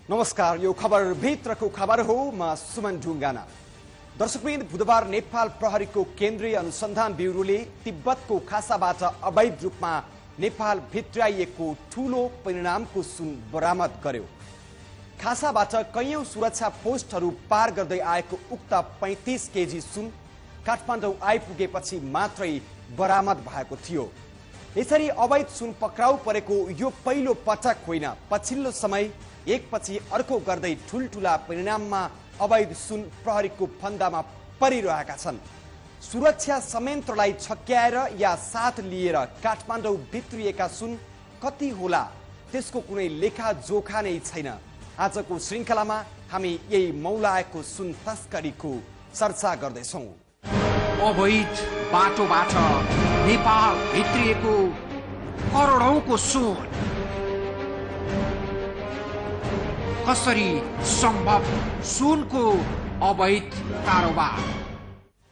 नमस्कार, यो खबर भित्रको खबर हो। म सुमन ढुङ्गाना। दर्शकवृन्द, बुधबार नेपाल प्रहरीको केन्द्रीय अनुसन्धान ब्युरोले तिब्बतको खासाबाट अवैध रूपमा नेपाल भित्राइएको ठूलो परिणामको सुन बरामद गर्यो। खासाबाट कैयौं सुरक्षा पोस्टहरू पार गर्दै आएको उक्त 35 केजी सुन काठमाडौँ आइपुगेपछि मात्रै बरामद भएको थियो। यसरी अवैध सुन पक्राउ परेको यो पहिलो पटक होइन। पछिल्लो समय एकपछि अर्को गर्दै ठुलठुला परिणाममा अवैध सुन प्रहरीको फन्दामा परिरहेका छन्। सुरक्षा संयन्त्रलाई छक्क्याएर या साथ लिएर काठमाडौँ भित्रिएका सुन कति होला त्यसको कुनै लेखाजोखा नै छैन। आजको श्रृङ्खलामा हामी यही मौलाएको सुन तस्करीको चर्चा गर्दैछौँ। अवैध बाटोबाट नेपाल भित्रिएको करोडौंको सुन कसरी सम्भव? सुनको अवैध कारोबार।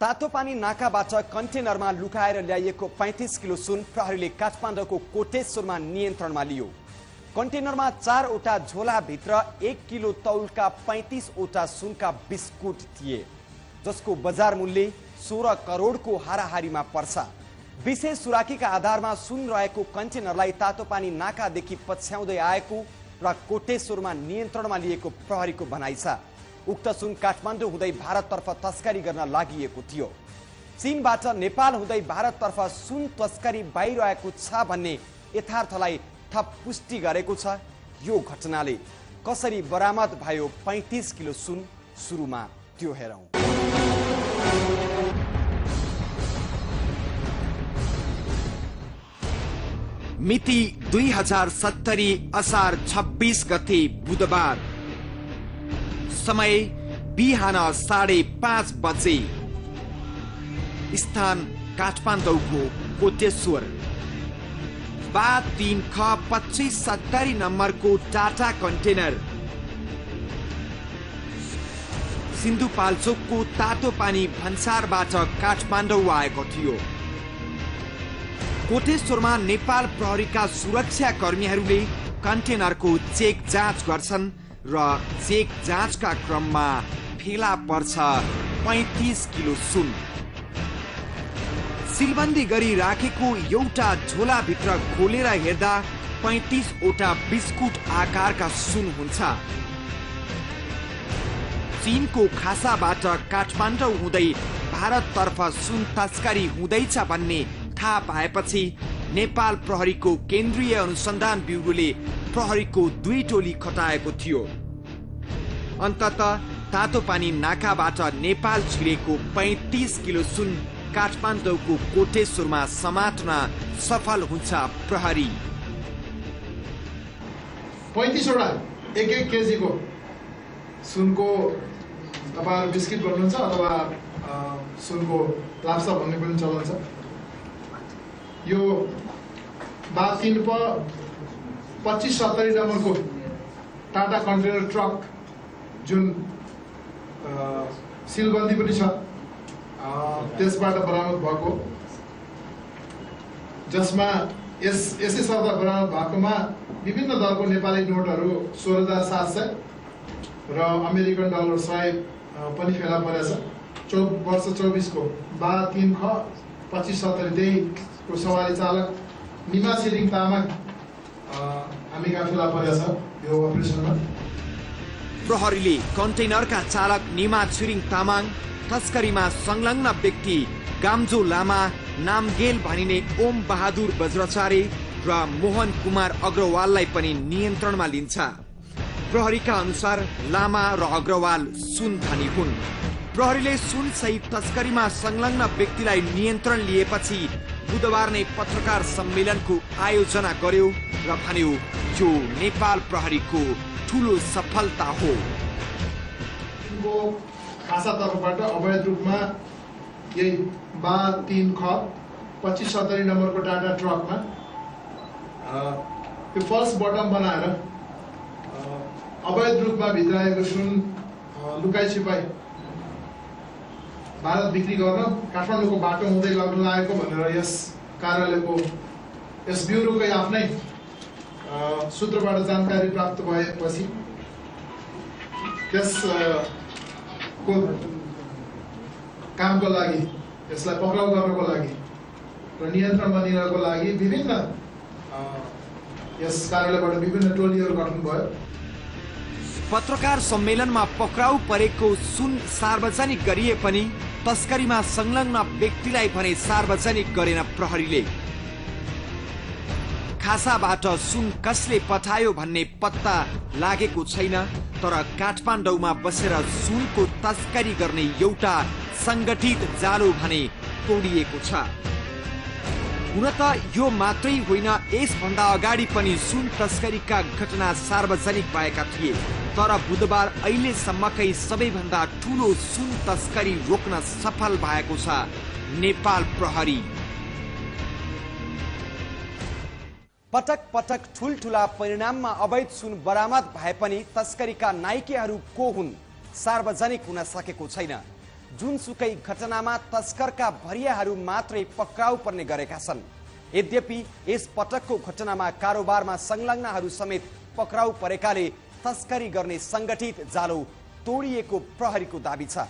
तातोपानी नाकाबाट कन्टेनरमा लुकाएर ल्याइएको 35 किलो सुन प्रहरीले काठमाडौँको कोटेश्वरमा नियन्त्रणमा लियो। कन्टेनरमा 4 वटा झोलाभित्र 1 किलो तौलका 35 वटा सुनका बिस्कुट थिए, जसको बजार मूल्य 16 करोडको हाराहारीमा पर्छ। विशेष सुराकीका आधारमा सुन रहेको कन्टेनरलाई तातोपानी नाकादेखि पछ्याउँदै आएको र कोटेश्वरमा नियन्त्रणमा लिएको प्रहरीको भनाइ छ। उक्त सुन काठमाडौँ हुँदै भारततर्फ तस्करी गर्न लागि थियो। चीनबाट नेपाल हुँदै भारततर्फ सुन तस्करी भइरहेको छ भन्ने यथार्थलाई थप पुष्टि गरेको छ। यो घटनाले कसरी बरामद भयो 35 किलो सुन, सुरुमा त्यो हेरौँ। मिति 2070 असार 26 गते बुधबार। समय बिहान 5:30 बजे। स्थान काठमाडौँको कोटेश्वर। बा 3ख2570 नम्बरको टाटा कन्टेनर सिन्धुपाल्चोकको तातो पानी भन्सारबाट काठमाडौँ आएको थियो। कोटेश्वरमा नेपाल प्रहरीका सुरक्षा कर्मीहरूले कन्टेनरको चेक जाँच गर्छन् र चेक जाँचका क्रममा फेला पर्छ 35 किलो सुन। सिलबन्दी गरी राखेको एउटा झोलाभित्र खोलेर हेर्दा 35 वटा बिस्कुट आकारका सुन हुन्छ। चीनको खासाबाट काठमाडौँ हुँदै भारततर्फ सुन तस्करी हुँदैछ भन्ने थाहा पाएपछि नेपाल प्रहरीको केन्द्रीय अनुसन्धान ब्युरोले प्रहरीको 2 टोली खटाएको थियो। अन्ततः तातोपानी नाकाबाट नेपाल छिरेको 35 किलो सुन काठमाडौँको कोटेश्वरमा समात्न सफल हुन्छ प्रहरी। 35 वटा 1-1 केजीको सुनको तपाईहरु बिस्किट भन्नुहुन्छ अथवा सुनको लाप्सा भन्ने पनि चलन छ। यो बा 3P2570 नम्बरको टाटा कन्टेनर ट्रक जुन सिलबन्दी पनि छ, त्यसबाट बरामद भएको, जसमा यसै सर्दा बरामद भएकोमा विभिन्न दरको नेपाली नोटहरू 16,700 र अमेरिकन डलर 100 पनि फेला परेछ। वर्ष 24 को बा 3ख2570 को सवारी चालक निमा छिरिङ तामाङ हामी फेला परेछ यो अपरेसनमा। प्रहरीले कन्टेनरका चालक निमा छिरिङ तामाङ, तस्करीमा संलग्न व्यक्ति गाम्जो लामा, नामगेल भनिने ओम बहादुर बज्रचारे र मोहन कुमार अग्रवाललाई पनि नियन्त्रणमा लिन्छ। प्रहरीका अनुसार लामा र अग्रवाल सुन धनी हुन्। प्रहरीले सुन सहित तस्करीमा संलग्न व्यक्तिलाई नियन्त्रण लिएपछि बुधबार नै पत्रकार सम्मेलनको आयोजना गर्यो र भन्यो यो नेपाल प्रहरीको ठूलो सफलता हो। खासा तर्फबाट अवैध रूपमा यही बा 3ख2570 नम्बरको टाटा ट्रकमा यो फल्स बटम बनाएर अवैध रूपमा भित्राएको सुन लुकाइ छिपाई भारत बिक्री गर्न काठमाडौँको बाटो हुँदै लग्न लागेको भनेर यस कार्यालयको यस ब्युरोकै आफ्नै सूत्रबाट जानकारी प्राप्त भएपछि त्यसको कामको लागि, यसलाई पक्राउ गर्नको लागि र नियन्त्रणमा लिनको लागि विभिन्न यस कार्यालयबाट विभिन्न टोलीहरू गठन भयो। पत्रकार सम्मेलनमा पक्राउ परेको सुन सार्वजनिक गरिए पनि तस्करीमा संलग्न व्यक्तिलाई भने सार्वजनिक गरेन प्रहरीले। खासाबाट सुन कसले पठायो भन्ने पत्ता लागेको छैन, तर काठमाडौँमा बसेर सुनको तस्करी गर्ने एउटा संगठित जालो भने तोडिएको छ। हुन त यो मात्रै होइन, यसभन्दा अगाडि पनि सुन तस्करीका घटना सार्वजनिक भएका थिए, तर बुधबार अहिलेसम्मकै सबैभन्दा ठूलो सुन तस्करी रोक्न सफल भएको छ नेपाल प्रहरी। पटक पटक ठूलठूला परिणाममा अवैध सुन बरामद भए पनि तस्करीका नायकहरू को हुन् सार्वजनिक हुन सकेको छैन। जुनसुकै घटनामा तस्करका भरियाहरू मात्रै पक्राउ पर्ने गरेका छन्। यद्यपि यस पटकको घटनामा कारोबारमा संलग्नहरू समेत पक्राउ परेकाले तस्करी गर्ने संगठित जालो तोडिएको प्रहरीको दाबी छ।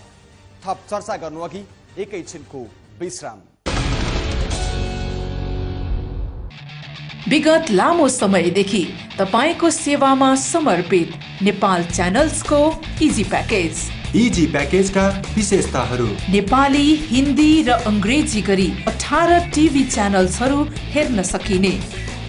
थप चर्चा गर्नु अघि एकैछिनको विश्राम। विगत लामो समयदेखि तपाईको सेवामा समर्पित नेपाल च्यानल्सको इजी प्याकेज। इजी प्याकेजका विशेषताहरू: नेपाली, हिन्दी र अंग्रेजी गरी 18 टिभी च्यानल्सहरू हेर्न सकिने,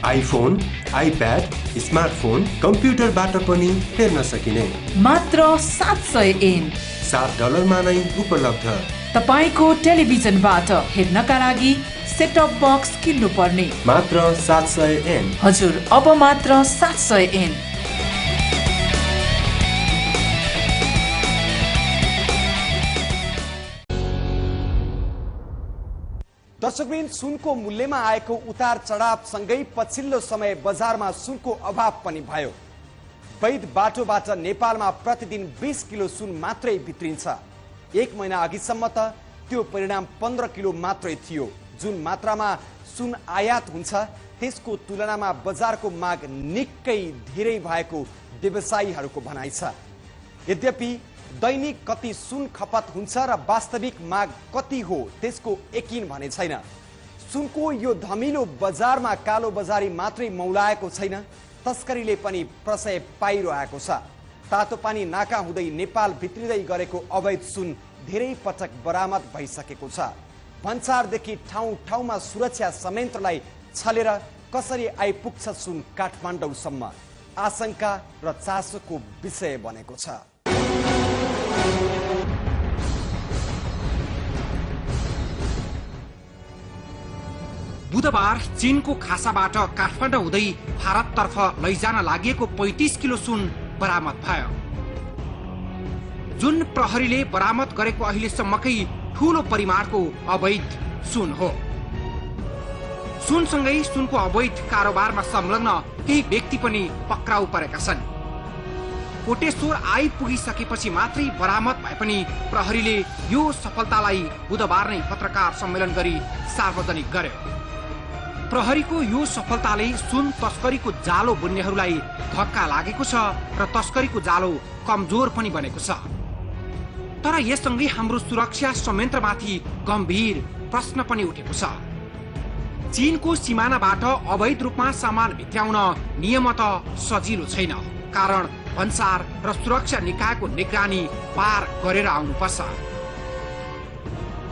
आइफोन, आइप्याड, स्मार्टफोन, कम्प्युटरबाट पनि हेर्न सकिने, मात्र 700 एन $7 नै उपलब्ध। तपाईको टेलिभिजनबाट हेर्नका लागि सेटअप बक्स किन्नु पर्ने, मात्र 700 एन। हजुर, अब मात्र 700 एन। दर्शकवृन्द, सुनको मूल्यमा आएको उतार चढाव सँगै पछिल्लो समय बजारमा सुनको अभाव पनि भयो। वैध बाटोबाट नेपालमा प्रतिदिन 20 किलो सुन मात्रै भित्रिन्छ। एक महिना अघिसम्म त त्यो परिणाम 15 किलो मात्रै थियो। जुन मात्रामा सुन आयात हुन्छ त्यसको तुलनामा बजारको माग निकै धेरै भएको व्यवसायीहरूको भनाइ छ। यद्यपि दैनिक कति सुन खपत हुन्छ र वास्तविक माग कति हो त्यसको यकिन भने छैन। सुनको यो धमिलो बजारमा कालो बजारी मात्रै मौलाएको छैन, तस्करीले पनि प्रशय पाइरहेको छ। तातो पानी नाका हुँदै नेपाल भित्रिँदै गरेको अवैध सुन धेरै पटक बरामद भइसकेको छ। भन्सारदेखि ठाउँ ठाउँमा सुरक्षा संयन्त्रलाई छलेर कसरी आइपुग्छ सुन काठमाडौँसम्म आशंका र चासोको विषय बनेको छ। बुधबार चीनको खासाबाट काठमाडौँ हुँदै भारततर्फ लैजान लागेको 35 किलो सुन बरामद भयो। जुन प्रहरीले बरामद गरेको अहिलेसम्मकै ठूलो परिमाणको अवैध सुन हो। सुनसँगै सुनको अवैध कारोबारमा संलग्न केही व्यक्ति पनि पक्राउ परेका छन्। कोटेश्वर आइपुगिसकेपछि मात्रै बरामद भए पनि प्रहरीले यो सफलतालाई बुधबार नै पत्रकार सम्मेलन गरी सार्वजनिक गर्यो। प्रहरीको यो सफलताले सुन तस्करीको जालो बुन्नेहरूलाई धक्का लागेको छ र तस्करीको जालो कमजोर पनि बनेको छ। तर यससँगै हाम्रो सुरक्षा संयन्त्रमाथि गम्भीर प्रश्न पनि उठेको छ। चीनको सिमानाबाट अवैध रूपमा सामान भित्र्याउन नियमत सजिलो छैन, कारण भन्सार र सुरक्षा निकायको निगरानी पार गरेर आउनुपर्छ।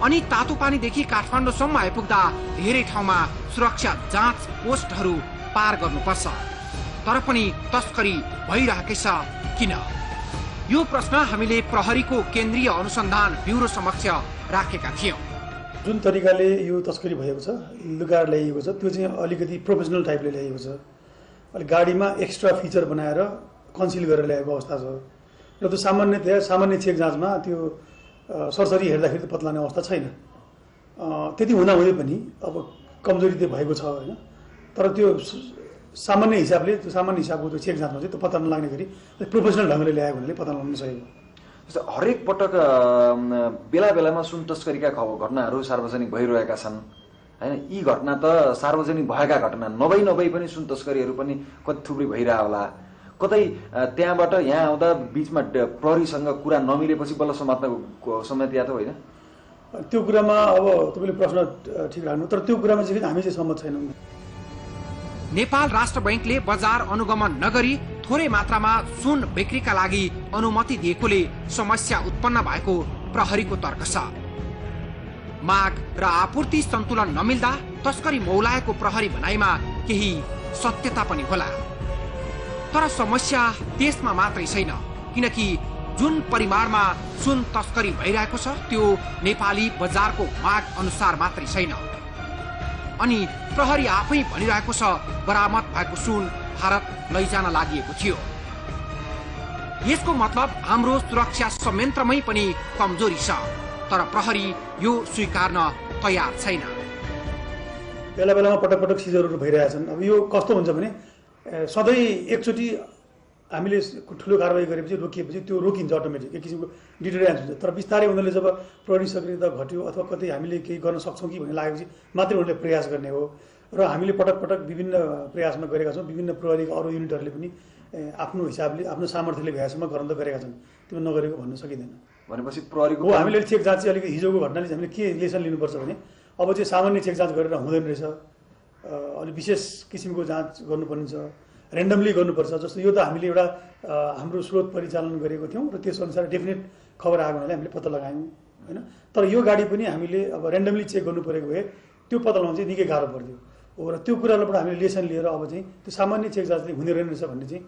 अनि तातोपानीदेखि काठमाडौँसम्म आइपुग्दा धेरै ठाउँमा सुरक्षा जाँच पोस्टहरू पार गर्नुपर्छ। तर पनि तस्करी भइरहेकै छ किन? यो प्रश्न हामीले प्रहरीको केन्द्रीय अनुसन्धान ब्युरो समक्ष राखेका थियौं। जुन तरिकाले यो तस्करी भएको छ, लुगाएर ल्याइएको छ, त्यो चाहिँ अलिकति प्रोफेसनल टाइपले ल्याइएको छ। अलि गाडीमा एक्स्ट्रा फिचर बनाएर कन्सिल गरेर ल्याएको अवस्था छ र त्यो सामान्य चेक जाँचमा त्यो सरसरी हेर्दाखेरि त पत्ता लाग्ने अवस्था छैन। त्यति हुँदाहुँदै पनि अब कमजोरी त्यो भएको छ होइन, तर त्यो सामान्य हिसाबको त्यो चेक जाँचमा चाहिँ त्यो पत्ता नलाग्ने गरी प्रोफेसनल ढङ्गले ल्याएको हुनाले पत्ता लगाउन सकेको। हरेक पटक बेला बेलामा सुन तस्करीका घटनाहरू सार्वजनिक भइरहेका छन् होइन। यी घटना त सार्वजनिक भएका घटना नभई पनि सुन तस्करीहरू पनि कति थुप्रै भइरह होला। कतै त्यहाँबाट यहाँ आउँदा बिचमा प्रहरीसँग कुरा नमिलेपछि बल्ल समात्नको सम्मति या त होइन? त्यो कुरामा अब तपाईँले प्रश्न ठिक राख्नु, तर त्यो कुरामा चाहिँ हामी चाहिँ सहमत छैनौँ। नेपाल राष्ट्र बैंकले बजार अनुगमन नगरी थोरै मात्रामा सुन बिक्रीका लागि अनुमति दिएकोले समस्या उत्पन्न भएको प्रहरीको तर्क छ। माग र आपूर्ति सन्तुलन नमिल्दा तस्करी मौलाएको प्रहरी भनाइमा केही सत्यता पनि होला। तर समस्या त्यसमा मात्रै छैन, किनकि जुन परिमाणमा सुन तस्करी भइरहेको छ त्यो नेपाली बजारको माग अनुसार मात्रै छैन। अनि प्रहरी आफै भनिरहेको छ बरामद भएको सुन भारत लैजान लागिएको थियो। यसको मतलब हाम्रो सुरक्षा संयन्त्रमै पनि कमजोरी छ, तर प्रहरी यो स्वीकार्न तयार छैन। बेला बेलामा पटक पटक सिजरहरू भइरहेछन्। अब यो कस्तो हुन्छ भने सधैँ एकचोटि हामीले ठुलो कारवाही गरेपछि रोकिएपछि त्यो रोकिन्छ अटोमेटिक, एक किसिमको डिटरेन्स हुन्छ। तर बिस्तारै उनीहरूले जब प्रहरी सक्रियता घट्यो अथवा कतै हामीले केही गर्न सक्छौँ कि भन्ने लागेपछि मात्रै उनीहरूले प्रयास गर्ने हो। र हामीले पटक पटक विभिन्न प्रयासमा गरेका छौँ। विभिन्न प्रहरीका अरू युनिटहरूले पनि आफ्नो हिसाबले आफ्नो सामर्थ्यले भ्याएसम्म गर्न त गरेका छन्, त्यो नगरेको भन्न सकिँदैन। भनेपछि प्रहरीको हो हामीले चेक जाँच चाहिँ अलिकति हिजोको घटनाले चाहिँ हामीले के लेसन लिनुपर्छ भने अब चाहिँ सामान्य चेक जाँच गरेर हुँदैन रहेछ, अलिक विशेष किसिमको जाँच गर्नुपर्ने छ, ऱ्यान्डमली गर्नुपर्छ। जस्तो यो त हामीले एउटा हाम्रो स्रोत परिचालन गरेको थियौँ र त्यसअनुसार डेफिनेट खबर आएको हुनाले हामीले पत्ता लगायौँ होइन। तर यो गाडी पनि हामीले अब ऱ्यान्डमली चेक गर्नु परेको भए त्यो पत्ता लगाउनु चाहिँ निकै गाह्रो पर्थ्यो हो। र त्यो कुराबाट हामीले लेसन लिएर अब चाहिँ त्यो सामान्य चेक जाँचले हुने रहेनछ भन्ने चाहिँ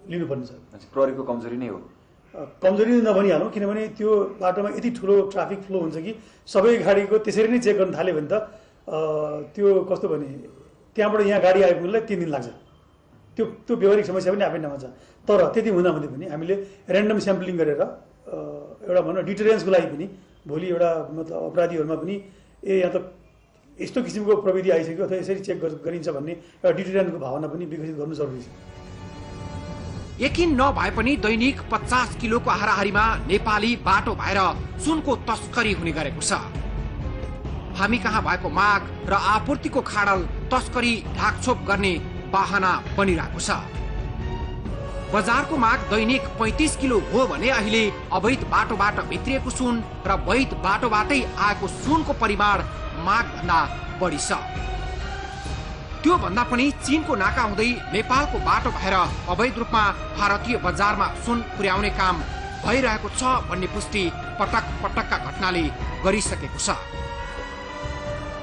लिनुपर्ने छ। प्रहरीको कमजोरी नै हो। कमजोरी नभनिहालौँ, किनभने त्यो बाटोमा यति ठुलो ट्राफिक फ्लो हुन्छ कि सबै गाडीको त्यसरी नै चेक गर्न थाल्यो भने त त्यो कस्तो भने त्यहाँबाट यहाँ गाडी आइपुग्नलाई 3 दिन लाग्छ। त्यो व्यवहारिक समस्या पनि आफै नहुन्छ। तर त्यति हुँदाहुँदै पनि हामीले ऱ्यान्डम स्याम्पलिङ गरेर एउटा भनौँ डिटरेन्सको लागि पनि भोलि एउटा मतलब अपराधीहरूमा पनि यहाँ त यस्तो किसिमको प्रविधि आइसक्यो अथवा यसरी चेक गरिन्छ भन्ने एउटा डिटरेन्टको भावना पनि विकसित गर्नु जरुरी छ। यकिन नभए पनि दैनिक 50 किलोको हाराहारीमा नेपाली बाटो भएर सुनको तस्करी हुने गरेको छ। हामी कहाँ भएको माग र आपूर्तिको खाडल तस्करी ढाकछोप गर्ने बाहना बनिरहेको छ। बजारको माग दैनिक 35 किलो हो भने अहिले अवैध बाटोबाट भित्रिएको सुन र वैध बाटोबाटै आएको सुनको परिमाण माग भन्दा बढी छ। त्यो भन्दा पनि चीनको नाका हुँदै नेपालको बाटो भएर अवैध रूपमा भारतीय बजारमा सुन पुर्याउने काम भइरहेको छ भन्ने पुष्टि पटक पटकका घटनाले गरिसकेको छ।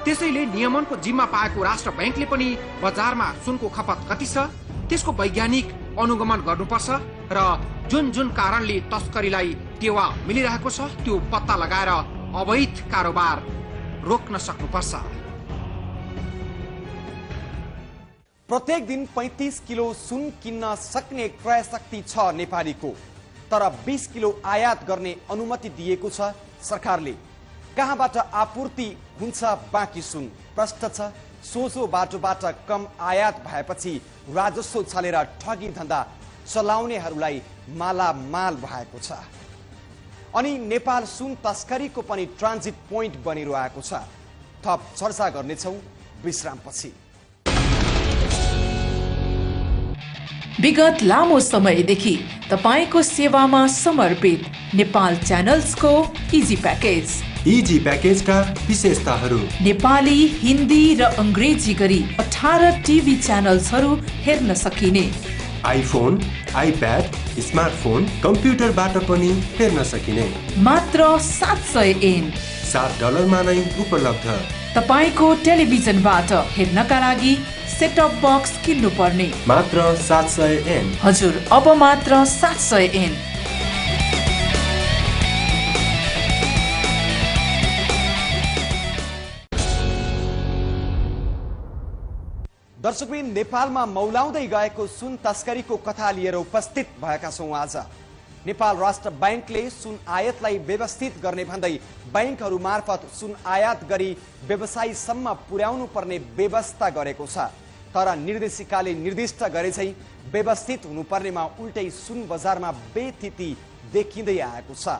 त्यसैले नियमनको जिम्मा पाएको राष्ट्र बैंकले पनि बजारमा सुनको खपत कति छ त्यसको वैज्ञानिक अनुगमन गर्नुपर्छ र जुन जुन कारणले तस्करीलाई टेवा मिलिरहेको छ त्यो पत्ता लगाएर अवैध कारोबार रोक्न सक्नुपर्छ। प्रत्येक दिन 35 किलो सुन किन्न सक्ने क्रय शक्ति छ नेपालीको, तर 20 किलो आयात गर्ने अनुमति दिएको छ सरकारले। कहाँबाट आपूर्ति हुन्छ बाँकी सुन प्रश्न छ। सोझो बाटोबाट कम आयात भएपछि राजस्व छलेर ठगी धन्दा चलाउनेहरूलाई मालामाल भएको छ। अनि नेपाल सुन तस्करीको पनि ट्रान्जिट पोइन्ट बनिरहेको छ। थप चर्चा गर्नेछौँ विश्रामपछि। विगत लामो समयदेखि तपाईको सेवामा समर्पित नेपाल च्यानल्सको इजी प्याकेज। इजी प्याकेजका विशेषताहरू: नेपाली, हिन्दी र अंग्रेजी गरी 18 टिभी च्यानल्सहरू हेर्न सकिने, आइफोन, आइप्याड, स्मार्टफोन, कम्प्युटरबाट पनि हेर्न सकिने, मात्र 700 येन $7 नै उपलब्ध। तपाईको टेलिभिजनबाट हेर्नका लागि सेटअप बक्स किन्नु पर्ने, मात्र 700 येन। हजुर, अब मात्र 700 येन। दर्शकबिन, नेपालमा मौलाउँदै गएको सुन तस्करीको कथा लिएर उपस्थित भएका छौँ आज। नेपाल राष्ट्र बैंकले सुन आयातलाई व्यवस्थित गर्ने भन्दै बैंकहरू मार्फत सुन आयात गरी व्यवसायीसम्म पुर्याउनु पर्ने व्यवस्था गरेको छ। तर निर्देशिकाले निर्दिष्ट गरे चाहिँ व्यवस्थित हुनुपर्नेमा उल्टै सुन बजारमा बेथिति देखिँदै आएको छ।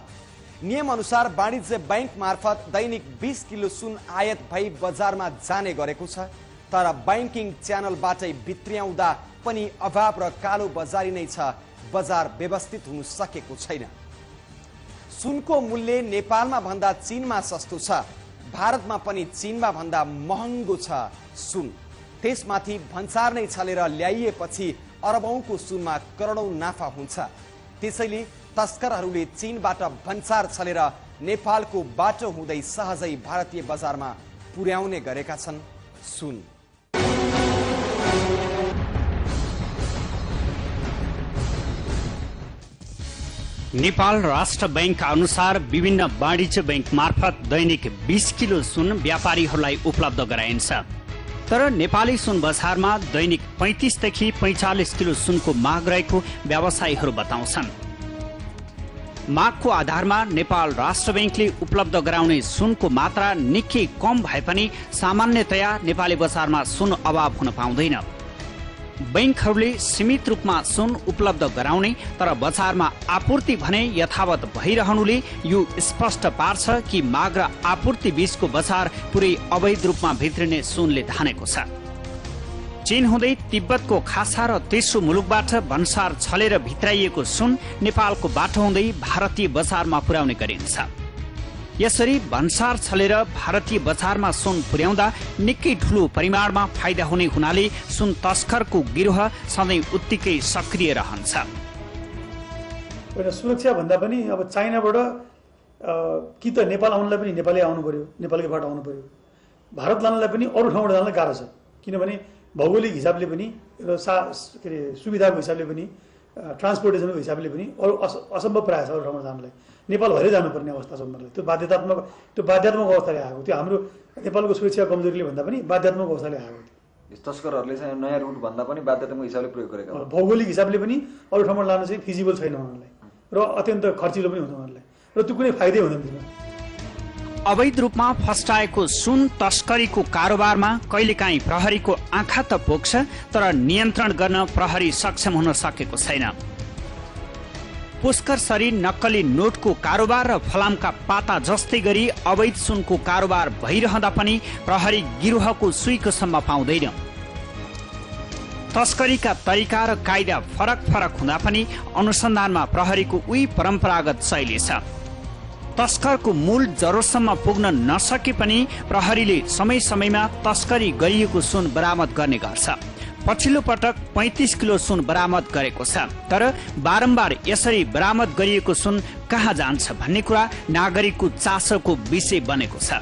नियम अनुसार वाणिज्य बैंक मार्फत दैनिक 20 किलो सुन आयात भई बजारमा जाने गरेको छ। तर बैंकिङ च्यानलबाटै भित्र्याउँदा पनि अभाव र कालो बजारी नै छ, बजार व्यवस्थित हुन सकेको छैन। सुनको मूल्य नेपालमा भन्दा चीनमा सस्तो छ, भारतमा पनि चीनमा भन्दा महँगो छ सुन। त्यसमाथि भन्सार नै छलेर ल्याइएपछि अरबौंको सुनमा करोडौं नाफा हुन्छ। त्यसैले तस्करहरूले चीनबाट भन्सार छलेर नेपालको बाटो हुँदै सहजै भारतीय बजारमा पुर्याउने गरेका छन् सुन। नेपाल राष्ट्र बैंकका अनुसार विभिन्न वाणिज्य बैंक मार्फत दैनिक 20 किलो सुन व्यापारीहरूलाई उपलब्ध गराइन्छ। तर नेपाली सुन बजारमा दैनिक 35 देखि 45 किलो सुनको माग रहेको व्यवसायीहरू बताउँछन्। मागको आधारमा नेपाल राष्ट्र बैंकले उपलब्ध गराउने सुनको मात्रा निकै कम भए पनि सामान्यतया नेपाली बजारमा सुन अभाव हुन पाउँदैन। बैंकहरूले सीमित रूपमा सुन उपलब्ध गराउने तर बजारमा आपूर्ति भने यथावत भइरहनुले यो स्पष्ट पार्छ कि माग र आपूर्ति बीचको बजार पुरै अवैध रूपमा भित्रिने सुनले धानेको छ। चीन हुँदै तिब्बतको खासा र तेस्रो मुलुकबाट भन्सार छलेर भित्राइएको सुन नेपालको बाटो हुँदै भारतीय बजारमा पुर्याउने गरिन्छ। यसरी भन्सार छलेर भारतीय बजारमा सुन पुर्याउँदा निकै ठूलो परिमाणमा फाइदा हुने हुनाले सुन तस्करको गिरोह सधैँ उत्तिकै सक्रिय रहन्छ। सुरक्षा भन्दा पनि अब चाइनाबाट कि त नेपाल आउनलाई पनि नेपाली आउनु पर्यो, नेपालकै बाटो आउनु पर्यो। भारत लानलाई पनि अरू ठाउँबाट जानलाई गाह्रो छ, किनभने भौगोलिक हिसाबले पनि र सुविधाको हिसाबले पनि ट्रान्सपोर्टेसनको हिसाबले पनि अरू असम्भव प्रायः छ अरू ठाउँमा जानलाई। नेपाल भएरै जानुपर्ने अवस्था छ उनीहरूलाई। त्यो बाध्यतात्मक अवस्थाले आएको, त्यो हाम्रो नेपालको सुरक्षा कमजोरीले भन्दा पनि बाध्यात्मक अवस्थाले आएको थियो। तस्करहरूले चाहिँ नयाँ रुट भन्दा पनि बाध्यतात्मक हिसाबले प्रयोग गरेका हुन्। भौगोलिक हिसाबले पनि अरू ठाउँमा लानु चाहिँ फिजिबल छैन उनीहरूलाई र अत्यन्त खर्चिलो पनि हुन्छ उनीहरूलाई र त्यो कुनै फाइदै हुँदैन त्यसमा। अवैध रूपमा फस्टाएको सुन तस्करीको कारोबारमा कहिलेकाहीँ प्रहरीको आँखा त पोख्छ, तर नियन्त्रण गर्न प्रहरी सक्षम हुन सकेको छैन। पुष्करसरी नक्कली नोटको कारोबार र फलामका पाता जस्तै गरी अवैध सुनको कारोबार भइरहँदा पनि प्रहरी गिरोहको सुइकोसम्म पाउँदैन। तस्करीका तरिका र कायदा फरक फरक हुँदा पनि अनुसन्धानमा प्रहरीको उही परम्परागत शैली छ। तस्करको मूल जरोसम्म पुग्न नसके पनि प्रहरीले समय समयमा तस्करी गरिएको सुन बरामद गर्ने गर्छ। पछिल्लो पटक 35 किलो सुन बरामद गरेको छ। तर बारम्बार यसरी बरामद गरिएको सुन कहाँ जान्छ भन्ने कुरा नागरिकको चासोको विषय बनेको छ।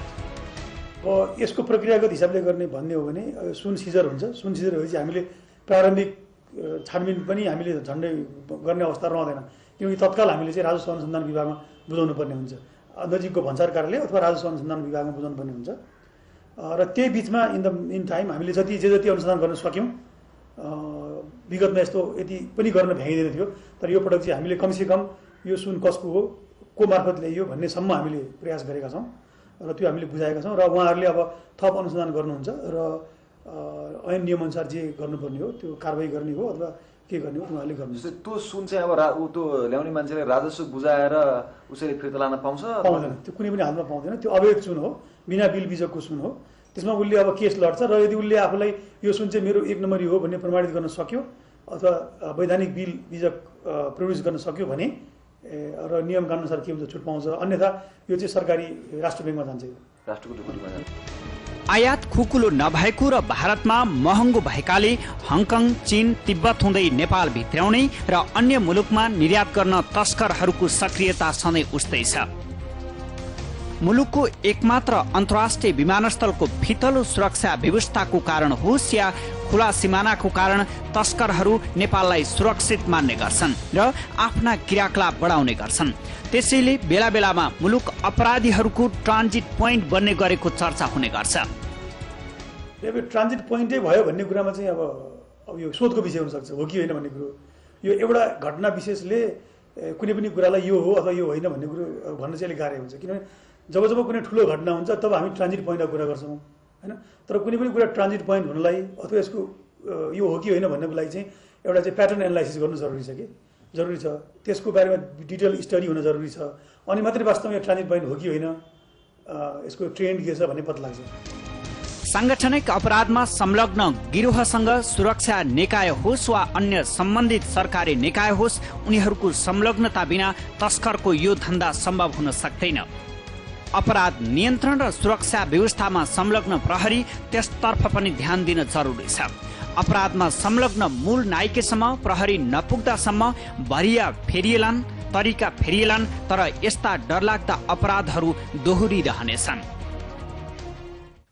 यसको प्रक्रियागत हिसाबले गर्ने भन्ने हो भने सुन सिजर हुन्छ। सुन सिजर भएपछि हामीले प्रारम्भिक छानबिन पनि हामीले झन्डै गर्ने अवस्था रहँदैन, किनकि तत्काल हामीले चाहिँ राजस्व अनुसन्धान विभागमा बुझाउनु पर्ने हुन्छ, नजिकको भन्सार कार्यालय अथवा राजस्व अनुसन्धान विभागमा बुझाउनु पर्ने हुन्छ। र त्यही बिचमा इन टाइम हामीले जति अनुसन्धान गर्न सक्यौँ, विगतमा यति पनि गर्न भ्याइँदैन थियो। तर यो पटक चाहिँ हामीले कमसेकम यो सुन कसको हो, को मार्फत ल्याइयो भन्नेसम्म हामीले प्रयास गरेका छौँ र त्यो हामीले बुझाएका छौँ। र उहाँहरूले अब थप अनुसन्धान गर्नुहुन्छ र ऐन नियमअनुसार जे गर्नुपर्ने हो त्यो कारवाही गर्ने हो अथवा के गर्ने हो उहाँले गर्नुहुन्छ। त्यो सुन चाहिँ अब त्यो ल्याउने मान्छेले राजस्व बुझाएर उसैले फिर्ता लान पाउँछ? पाउँदैन, त्यो कुनै पनि हालमा पाउँदैन। त्यो अवैध सुन हो, बिना बिल बिजकको सुन हो। त्यसमा उसले अब केस लड्छ र यदि उसले आफूलाई यो सुन चाहिँ मेरो एक नम्बरी हो भन्ने प्रमाणित गर्न सक्यो अथवा वैधानिक बिल बिजक प्रड्युस गर्न सक्यो भने र नियम कानुनअनुसार के हुन्छ छुट पाउँछ। अन्यथा यो चाहिँ सरकारी राष्ट्र ब्याङ्कमा जान्छ। राष्ट्रको टुकुरीमा जान्छ। आयात खुकुलो नभएको र भारतमा महँगो भएकाले हङकङ, चीन, तिब्बत हुँदै नेपाल भित्र्याउने र अन्य मुलुकमा निर्यात गर्न तस्करहरूको सक्रियता सधैँ उस्तै छ। मुलुकको एकमात्र अन्तर्राष्ट्रिय विमानस्थलको फितलो सुरक्षा व्यवस्थाको कारण होस् या खुला सिमानाको कारण तस्करहरू नेपाललाई सुरक्षित मान्ने गर्छन् र आफ्ना क्रियाकलाप बढाउने गर्छन्। त्यसैले बेला बेलामा मुलुक अपराधीहरूको ट्रान्जिट पोइन्ट बन्ने गरेको चर्चा हुने गर्छ। ट्रान्जिट पोइन्टै भयो भन्ने कुरामा चाहिँ अब यो सोधको विषय हुनसक्छ, हो कि होइन भन्ने कुरो। यो एउटा घटना विशेषले कुनै पनि कुरालाई यो हो अथवा यो होइन भन्ने कुरो भन्न चाहिँ अलिक गाह्रो हुन्छ, किनभने जब कुनै ठुलो घटना हुन्छ तब हामी ट्रान्जिट पोइन्टको कुरा गर्छौँ होइन। तर कुनै पनि कुरा ट्रान्जिट पोइन्ट हुनलाई अथवा यसको यो हो कि होइन भन्नको लागि चाहिँ एउटा चाहिँ प्याटर्न एनालाइसिस गर्नु जरुरी छ। त्यसको बारेमा डिटेल स्टडी हुन जरुरी छ। अनि मात्रै वास्तवमा यो ट्रान्जिट पोइन्ट हो कि होइन, यसको ट्रेन्ड के छ भन्ने पत्ता लाग्छ। सांगठनिक अपराधमा संलग्न गिरोहसँग सुरक्षा निकाय होस् वा अन्य सम्बन्धित सरकारी निकाय होस्, उनीहरूको संलग्नता बिना तस्करको यो धन्दा सम्भव हुन सक्दैन। अपराध नियन्त्रण र सुरक्षा व्यवस्थामा संलग्न प्रहरी त्यसतर्फ पनि ध्यान दिन जरुरी छ। अपराधमा संलग्न मूल नायिकेसम्म प्रहरी नपुग्दासम्म भरिया फेरिएलान्, तरिका फेरिएलान्, तर यस्ता डरलाग्दा अपराधहरू दोहोरिरहनेछन्।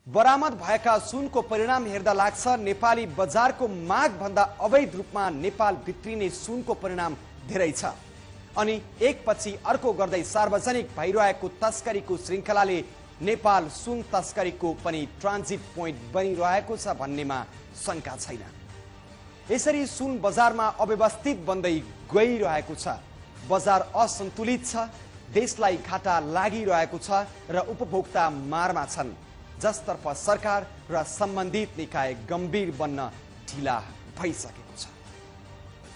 बरामद भएका सुनको परिणाम हेर्दा लाग्छ नेपाली बजारको माग भन्दा अवैध रूपमा नेपाल भित्रिने सुनको परिणाम धेरै छ। अनि एकपछि अर्को गर्दै सार्वजनिक भइरहेको तस्करीको श्रृङ्खलाले नेपाल सुन तस्करीको पनि ट्रान्जिट पोइन्ट बनिरहेको छ भन्नेमा शङ्का छैन। यसरी सुन बजारमा अव्यवस्थित बन्दै गइरहेको छ। बजार असन्तुलित छ, देशलाई घाटा लागिरहेको छ र उपभोक्ता मारमा छन्, जसतर्फ सरकार र सम्बन्धित निकाय गम्भीर बन्न ढिला भइसकेको छ।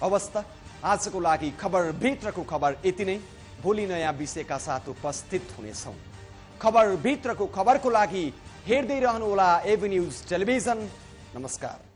अवस्था आजको लागि खबर भित्रको खबर यति नै। भोलि नयाँ विषयका साथ उपस्थित हुनेछौँ। खबर भित्रको खबरको लागि हेर्दै रहनुहोला एभी न्यूज टेलिभिजन। नमस्कार।